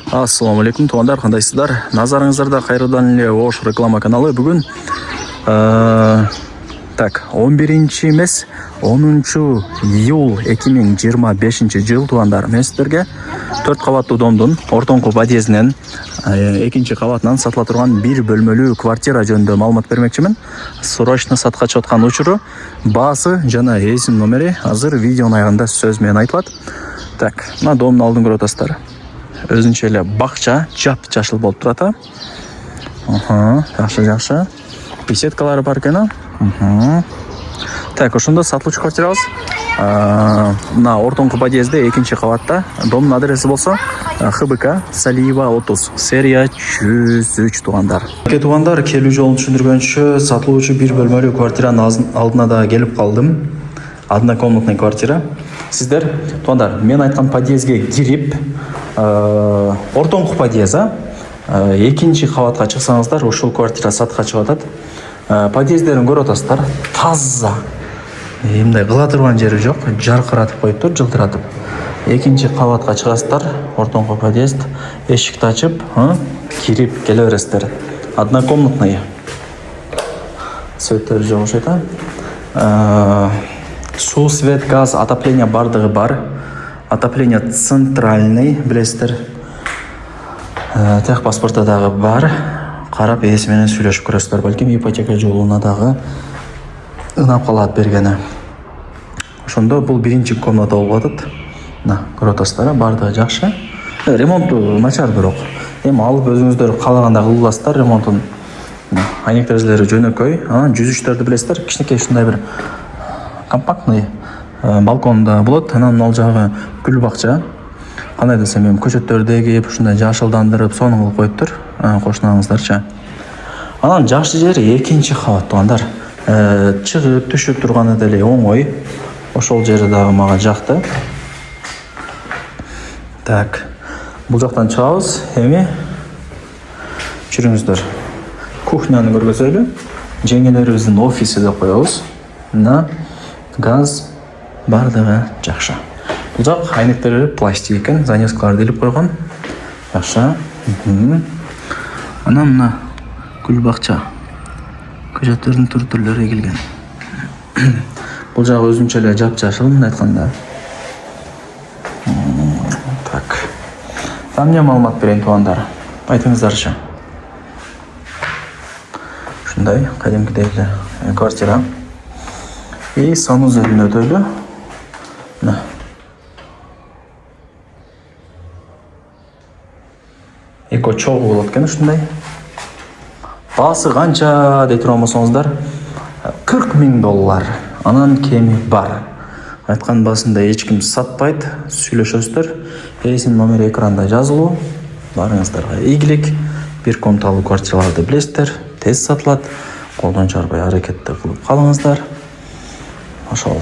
Ассаламу алейкум, туғандар, қандайсыздар? Назарыңыздарда қайырдан еле Ош реклама каналы. Бүгін 11 емес 10 июл 2025 жыл туғандар. Мен сіздерге 4 қабатты домдың ортоңқы подъездінен екінші қабатынан сатыла тұрған бір бөлмелі квартира жөнінде маалымат бермекчімін. Срочно сатқа чотқан учуру, басы жана есім номері азыр видеоның аяғында сөзмен айтылады. Так, мына домдың алдын көріп отырсыздар. Өзінше эле бакча жап-жашыл болуп турат. Жакшы. Беседкалары бар экен. Так, ошондо сатылуучу квартирабыз. Мына ортоңку подъездде экинчи кабатта. Домдун адреси болсо ХБК Салиева 30, серия 103 тугандар. Тугандар, келүү жолун түшүндүргөнчө сатылуучу бир бөлмөлүү квартиранын алдына да келип калдым. Однокомнатный квартира. Сиздер тугандар, мен айткан подъездге кирип, ортоңку подъезд, экинчи кабатка чыксаңыздар, ушул квартира сатка чыгып атат. Подъездерин көрүп атасыздар, таза. Мындай кыла турган жери жок, жаркыратып коюптур, жылтыратып. Экинчи кабатка чыгасыздар, ортоңку подъезд, эшикти ачып, кирип келе бересиздер. Однокомнатный. Светтер жок окшойт. Су, свет, газ, отопление бардыгы бар. Отопление центральный, билесиздер. Техпаспорта дагы бар. Карап ээси менен сүйлөшүп көрөсүздөр. Балким ипотека жолуна дагы ынап калат бергени. Ошондо бул биринчи комната болуп атат. Мына көрүп атасыздар, бардыгы жакшы. Ремонту начар бирок. Эми алып өзүңүздөр каалаганда кылып аласыздар ремонтун. Айнек терезелери жөнөкөй, жүзүчтөрдү билесиздер, кичинекей ушундай бир компактный балконда болот. Анан ал жагы гүл бакча. Кандай десем, эми көчөттөрдү эгип, ушундай жашылдандырып, сону кылып коюптур кошуналарыңыздарчы. Анан жакшы жери экинчи кабат тугандар. Чыгып түшүп турганы деле оңой. Ошол жери дагы мага жакты. Так, бул жактан чыгабыз. Эми жүрүңүздөр. Кухняны көргөзөлү. Жеңелерибиздин офиси деп коебуз. Мына газ бардыгы жакшы. Бул жак айнектери пластик экен, занескаларды илип койгон. Жакшы. Анан мына гүл бакча. Көчөттөрдүн түрлөрү эгилген. Бул жак өзүнчө эле жап-жашыл, мындай айтканда. Так. Эмне маалымат берейин тугандар? Айтыңыздарчы. Ушундай кадимкидей эле квартира. И санузелин өтөлү. Мына. Эко чогуу болот экен ушундай. Басы канча дей турмасаңыздар, $40,000. Анан кеми бар. Айткан басында эч ким сатпайт, сүйлөшөсүздөр. Эсим номер экранда жазылуу. Барыңыздарга ийгилик. Бир комнаталуу квартираларды билесиздер, тез сатылат. Колдон чарбай аракетти кылып калыңыздар. Ошол.